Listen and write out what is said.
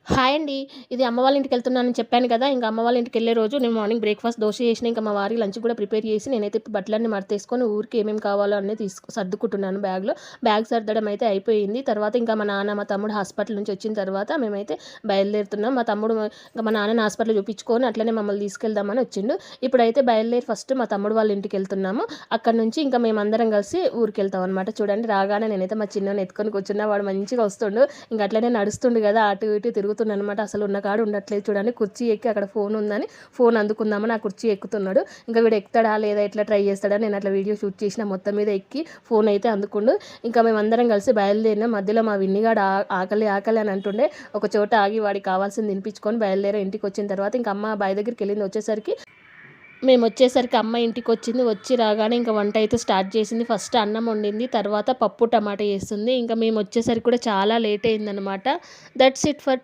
Hi అండి. ఇది అమ్మ వాళ్ళ ఇంటికెళ్తున్నానని చెప్పాను కదా! ఇంక అమ్మ వాళ్ళ ఇంటికెళ్ళే రోజు నేను మార్నింగ్ బ్రేక్‌ఫాస్ట్ దోస చేసినా, ఇంకా మా వారికి లంచ్ కూడా ప్రిపేర్ చేసి, నేనైతే ఇప్పుడు బట్టలన్నీ మడతేసుకొని ఊరికి ఏమేమి కావాలో అన్నీ సర్దుకుంటున్నాను బ్యాగ్‌లో. బ్యాగ్ సర్దడం అయితే అయిపోయింది. తర్వాత ఇంకా మా నాన్న, మా తమ్ముడు హాస్పిటల్ నుంచి వచ్చిన తర్వాత మేమైతే బయలుదేరుతున్నాం. మా తమ్ముడు ఇంక మా నాన్నని హాస్పిటల్‌లో చూపించుకొని అట్లనే మమ్మల్ని తీసుకెళ్దామని వచ్చిండు. ఇప్పుడైతే బయలుదేరి ఫస్ట్ మా తమ్ముడు వాళ్ళ ఇంటికెళ్తున్నాము. అక్కడి నుంచి ఇంకా మేమందరం కలిసి ఊరికెళ్తాం అనమాట. చూడండి రాగానే నేనైతే మా చిన్నోడిని ఎత్తుకొని కూర్చున్నా. వాడు మంచిగా వస్తుండు. ఇంక అట్లనే నడుస్తుండు కదా! అటు ఇటు తిరుగుతుండనమాట. అసలు ఉన్న కాడ ఉండట్లేదు చూడండి. కుర్చీ ఎక్కి అక్కడ ఫోన్ ఉందని ఫోన్ అందుకుందామని ఆ కుర్చీ ఎక్కుతున్నాడు. ఇంకా వీడు ఎక్కుతాడా లేదా ఎట్లా ట్రై చేస్తాడని నేను అట్లా వీడియో షూట్ చేసిన. మొత్తం మీద ఎక్కి ఫోన్ అయితే అందుకుండు. ఇంకా మేమందరం కలిసి బయలుదేరినాం. మధ్యలో మా విన్నిగాడు ఆకలి ఆకలి అని అంటుండే. ఒక చోట ఆగి వాడికి కావాల్సింది తినిపించుకొని బయలుదేరి ఇంటికి వచ్చిన తర్వాత ఇంకా అమ్మ బావి దగ్గరికి వెళ్ళింది. మేమొచ్చేసరికి అమ్మ ఇంటికొచ్చింది. వచ్చి రాగానే ఇంక వంట అయితే స్టార్ట్ చేసింది. ఫస్ట్ అన్నం వండింది. తర్వాత పప్పు, టమాటా చేస్తుంది. ఇంకా మేమొచ్చేసరికి కూడా చాలా లేట్ అయిందనమాట. That's it for